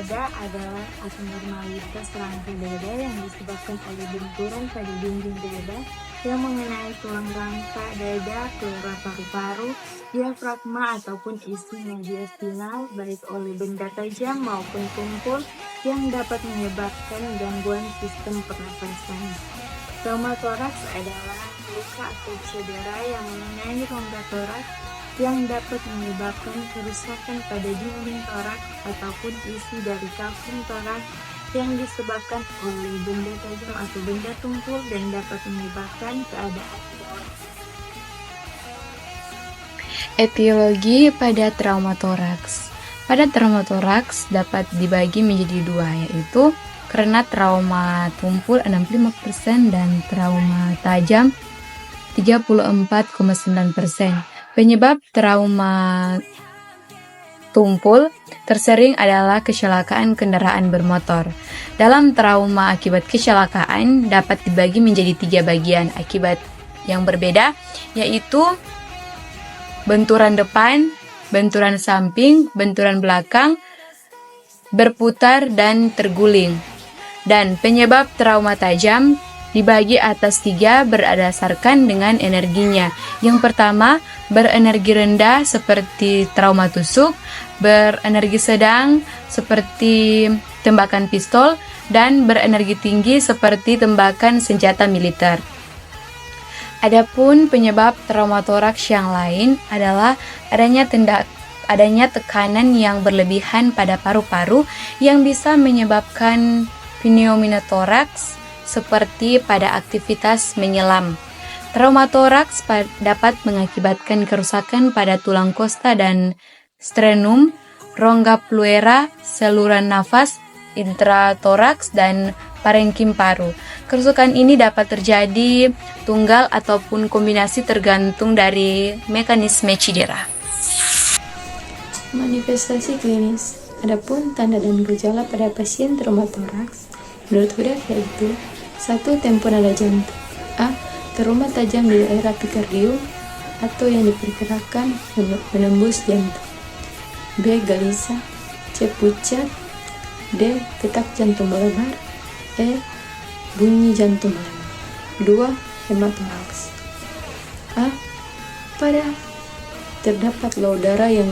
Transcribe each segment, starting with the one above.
dada adalah abnormalitas rangka dada yang disebabkan oleh benturan pada dinding dada yang mengenai tulang rangka dada, pleura paru-paru, diafragma ataupun isi mediastinal baik oleh benda tajam maupun tumpul yang dapat menyebabkan gangguan sistem pernapasan. Pneumotoraks adalah luka atau cedera yang mengenai rongga toraks yang dapat menyebabkan kerusakan pada dinding toraks ataupun isi dari kalkum toraks yang disebabkan oleh benda tajam atau benda tumpul dan dapat menyebabkan keadaan gawat. Etiologi pada trauma toraks. Pada trauma toraks dapat dibagi menjadi dua, yaitu karena trauma tumpul 65% dan trauma tajam 34,9%. Penyebab trauma tumpul tersering adalah kecelakaan kendaraan bermotor. Dalam trauma akibat kecelakaan dapat dibagi menjadi 3 bagian akibat yang berbeda, yaitu benturan depan, benturan samping, benturan belakang, berputar, dan terguling. Dan penyebab trauma tajam dibagi atas 3 berdasarkan dengan energinya. Yang pertama, berenergi rendah seperti trauma tusuk, berenergi sedang seperti tembakan pistol, dan berenergi tinggi seperti tembakan senjata militer. Adapun penyebab trauma toraks yang lain adalah adanya tekanan yang berlebihan pada paru-paru yang bisa menyebabkan pneumotoraks seperti pada aktivitas menyelam. Trauma toraks dapat mengakibatkan kerusakan pada tulang kosta dan sternum, rongga pleura, saluran nafas, intratoraks, dan parenkim paru. Kerusakan ini dapat terjadi tunggal ataupun kombinasi tergantung dari mekanisme cedera. Manifestasi klinis. Adapun tanda dan gejala pada pasien trauma toraks menurut Huda yaitu 1. Tempo nada jantung. A. Trauma tajam di daerah epikardium atau yang diperkirakan menembus jantung. B. Gelisah. C. Pucat. D. Detak jantung melebar. E. Bunyi jantung melebar. 2. Hematoraks. A. Pada terdapat low darah yang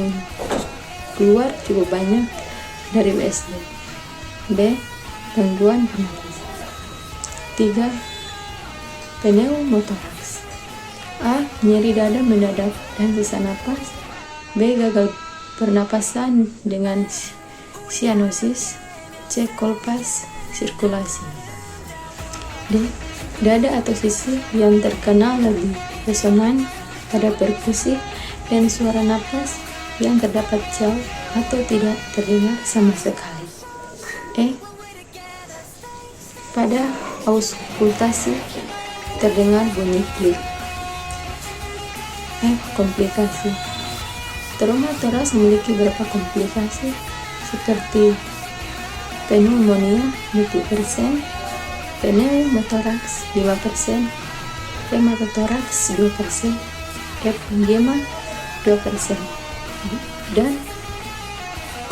keluar cukup banyak dari USG. B. Gangguan pernapasan. 3. Pneumotoraks. A. Nyeri dada mendadak dan sesak napas. B. Gagal pernapasan dengan sianosis. C. Kolpas sirkulasi. D. Dada atau sisi yang terkenal lebih resonan pada perkusi dan suara napas yang terdapat jauh atau tidak terdengar sama sekali. E. Pada auskultasi terdengar bunyi klik. F. Komplikasi. Trauma toraks memiliki beberapa komplikasi seperti pneumonia 20%, pneumotoraks 5%, hematotoraks 2%, emfisema 2%, dan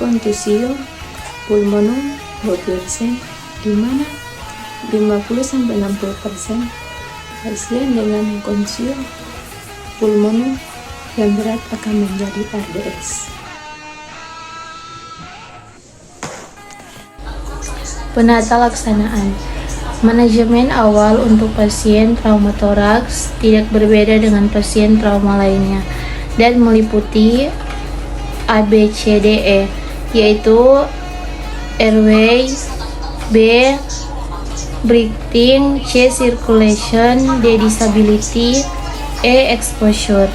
kontusio pulmonum 20%, di mana 50-60% pasien dengan kontusio pulmonum yang berat akan menjadi RDS. Penata laksanaan. Manajemen awal untuk pasien trauma toraks tidak berbeda dengan pasien trauma lainnya dan meliputi ABCDE, yaitu airway, B. breathing, C. circulation, D. disability, E. exposure.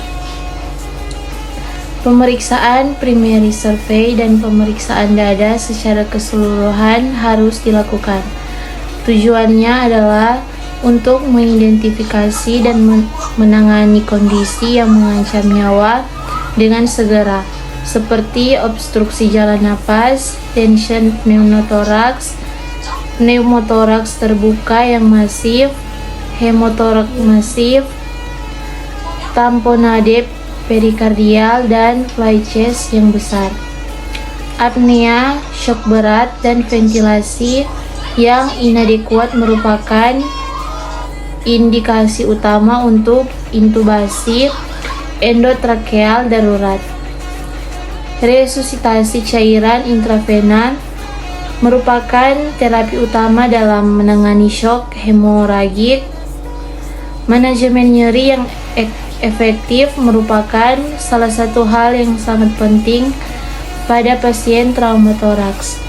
Pemeriksaan primary survey dan pemeriksaan dada secara keseluruhan harus dilakukan. Tujuannya adalah untuk mengidentifikasi dan menangani kondisi yang mengancam nyawa dengan segera, seperti obstruksi jalan napas, tension pneumotoraks terbuka yang masif, hemotoraks masif, tamponade perikardial, dan fly chest yang besar. apnea, shock berat, dan ventilasi yang inadekuat merupakan indikasi utama untuk intubasi endotrakeal darurat. Resusitasi cairan intravena merupakan terapi utama dalam menangani shock hemoragik. Manajemen nyeri yang efektif merupakan salah satu hal yang sangat penting pada pasien trauma toraks.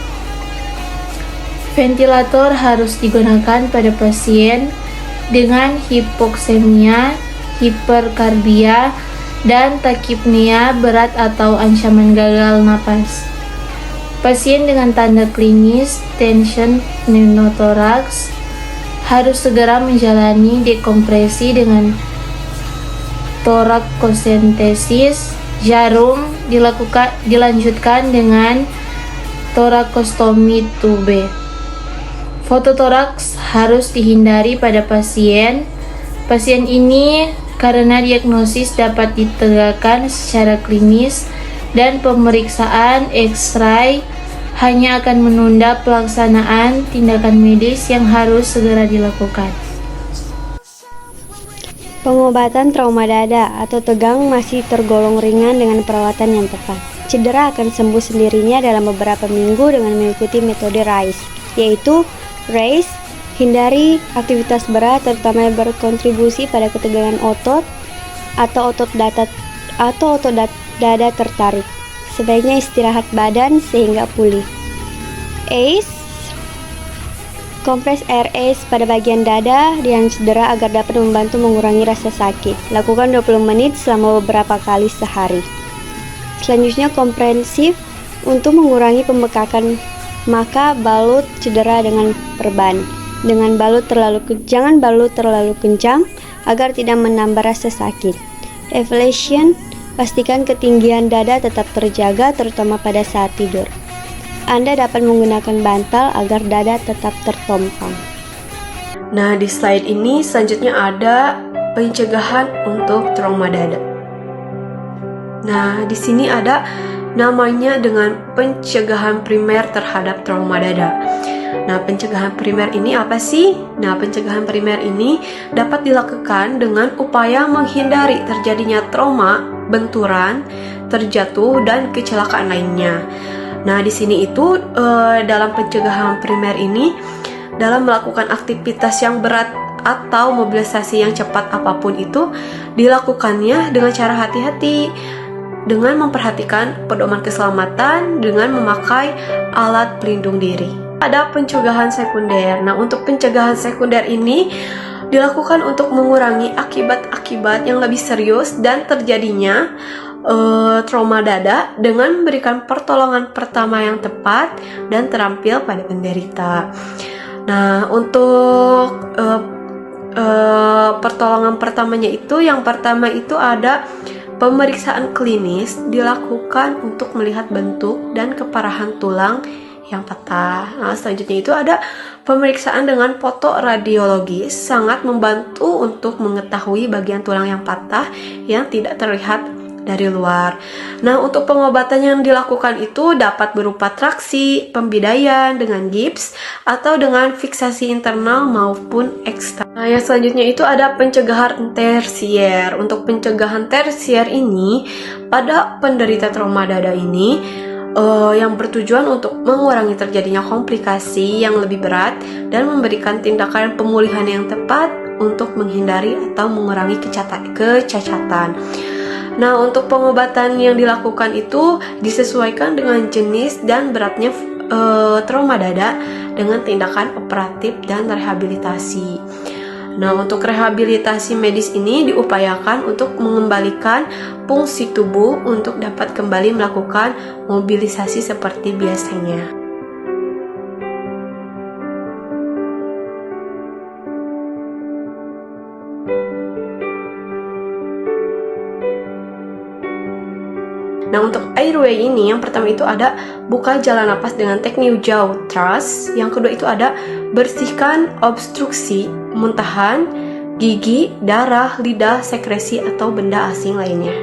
Ventilator harus digunakan pada pasien dengan hipoksemia, hiperkarbia, dan takipnea berat atau ancaman gagal napas. Pasien dengan tanda klinis tension pneumotoraks harus segera menjalani dekompresi dengan torakosentesis jarum, dilanjutkan dengan torakostomi tube. Fototoraks harus dihindari pada pasien. Pasien ini karena diagnosis dapat ditegakkan secara klinis dan pemeriksaan X-ray hanya akan menunda pelaksanaan tindakan medis yang harus segera dilakukan. Pengobatan trauma dada atau tegang masih tergolong ringan dengan perawatan yang tepat. Cedera akan sembuh sendirinya dalam beberapa minggu dengan mengikuti metode RICE, yaitu RACE, hindari aktivitas berat terutama yang berkontribusi pada ketegangan otot atau otot dada tertarik. Sebaiknya istirahat badan sehingga pulih. ACE, kompres air ACE pada bagian dada yang cedera agar dapat membantu mengurangi rasa sakit. Lakukan 20 menit selama beberapa kali sehari. Selanjutnya komprehensif untuk mengurangi pembekakan, maka balut cedera dengan perban. Jangan balut terlalu kencang agar tidak menambah rasa sakit. Elevation, pastikan ketinggian dada tetap terjaga terutama pada saat tidur. Anda dapat menggunakan bantal agar dada tetap tertompang. Nah, di slide ini selanjutnya ada pencegahan untuk trauma dada. Nah, di sini ada namanya dengan pencegahan primer terhadap trauma dada. Nah, pencegahan primer ini apa sih? Nah, pencegahan primer ini dapat dilakukan dengan upaya menghindari terjadinya trauma, benturan, terjatuh, dan kecelakaan lainnya. Nah, di sini itu dalam pencegahan primer ini dalam melakukan aktivitas yang berat atau mobilisasi yang cepat apapun itu dilakukannya dengan cara hati-hati, dengan memperhatikan pedoman keselamatan dengan memakai alat pelindung diri. Ada pencegahan sekunder. Nah, untuk pencegahan sekunder ini dilakukan untuk mengurangi akibat-akibat yang lebih serius dan terjadinya trauma dada dengan memberikan pertolongan pertama yang tepat dan terampil pada penderita. Nah, untuk pertolongan pertamanya itu, yang pertama itu ada pemeriksaan klinis dilakukan untuk melihat bentuk dan keparahan tulang yang patah. Nah, selanjutnya itu ada pemeriksaan dengan foto radiologis, sangat membantu untuk mengetahui bagian tulang yang patah yang tidak terlihat dari luar. Nah, untuk pengobatan yang dilakukan itu dapat berupa traksi, pembidaian dengan gips, atau dengan fiksasi internal maupun eksternal. Nah, yang selanjutnya itu ada pencegahan tersier. Untuk pencegahan tersier ini, pada penderita trauma dada ini, yang bertujuan untuk mengurangi terjadinya komplikasi yang lebih berat dan memberikan tindakan pemulihan yang tepat untuk menghindari atau mengurangi kecacatan. Nah, untuk pengobatan yang dilakukan itu disesuaikan dengan jenis dan beratnya trauma dada dengan tindakan operatif dan rehabilitasi. Nah, untuk rehabilitasi medis ini diupayakan untuk mengembalikan fungsi tubuh untuk dapat kembali melakukan mobilisasi seperti biasanya. Nah, untuk airway ini yang pertama itu ada buka jalan napas dengan teknik jaw thrust. Yang kedua itu ada bersihkan obstruksi muntahan, gigi, darah, lidah, sekresi atau benda asing lainnya.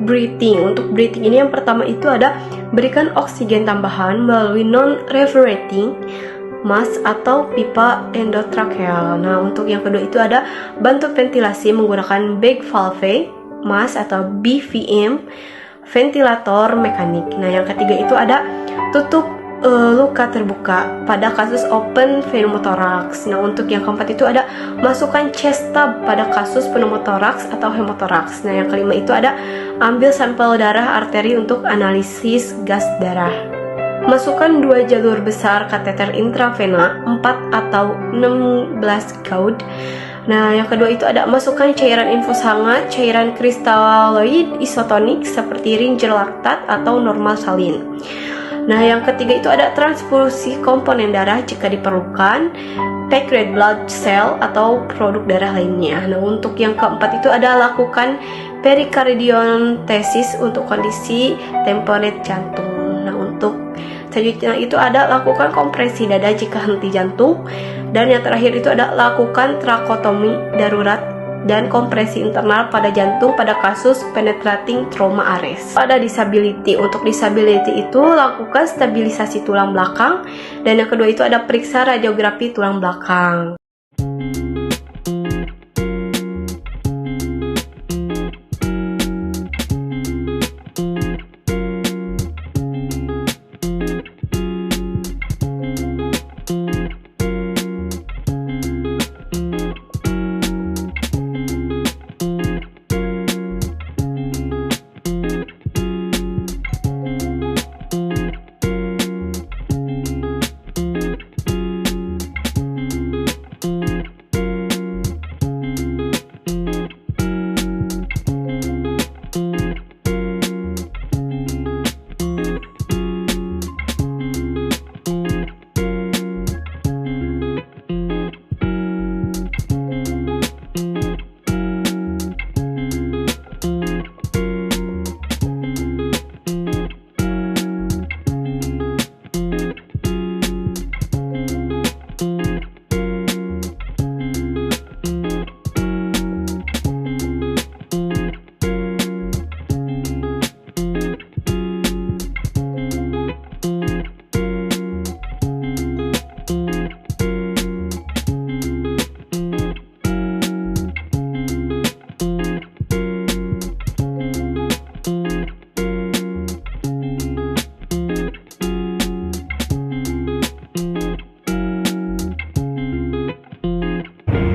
breathing. Untuk breathing ini yang pertama itu ada berikan oksigen tambahan melalui non-reverberating mask atau pipa endotracheal. Nah, untuk yang kedua itu ada bantu ventilasi menggunakan bag valve mask atau BVM ventilator mekanik. Nah, yang ketiga itu ada tutup luka terbuka pada kasus open pneumotoraks. Nah, untuk yang keempat itu ada masukkan chest tube pada kasus pneumotoraks atau hemotoraks. Nah, yang kelima itu ada ambil sampel darah arteri untuk analisis gas darah. Masukkan 2 jalur besar kateter intravena 4 atau 16 gauge. Nah, yang kedua itu ada masukkan cairan infus hangat, cairan kristaloid isotonik seperti ringer laktat atau normal salin. Nah, yang ketiga itu ada transfusi komponen darah jika diperlukan, pack red blood cell atau produk darah lainnya. Nah, untuk yang keempat itu ada lakukan perikardiontesis untuk kondisi temporit jantung. Nah, untuk selanjutnya itu ada lakukan kompresi dada jika henti jantung. Dan yang terakhir itu ada lakukan trakotomi darurat dan kompresi internal pada jantung pada kasus penetrating trauma arrest. Pada disability, untuk disability itu lakukan stabilisasi tulang belakang, dan yang kedua itu ada periksa radiografi tulang belakang.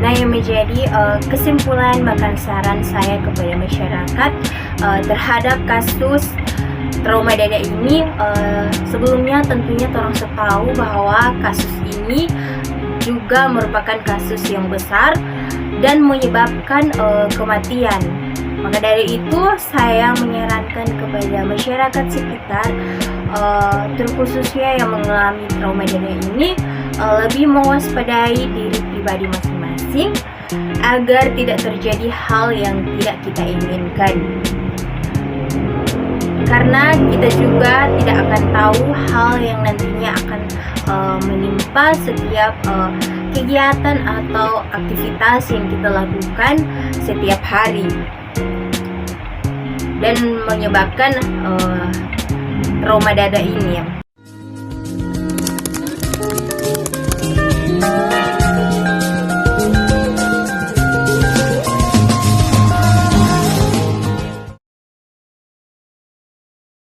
Nah, yang menjadi kesimpulan bahkan saran saya kepada masyarakat terhadap kasus trauma dada ini, sebelumnya tentunya tolong tahu bahwa kasus ini juga merupakan kasus yang besar dan menyebabkan kematian. Maka dari itu saya menyarankan kepada masyarakat sekitar, terkhususnya yang mengalami trauma dada ini, lebih mewaspadai diri pribadi masing-masing agar tidak terjadi hal yang tidak kita inginkan. Karena kita juga tidak akan tahu hal yang nantinya akan menimpa setiap kegiatan atau aktivitas yang kita lakukan setiap hari dan menyebabkan trauma dada ini.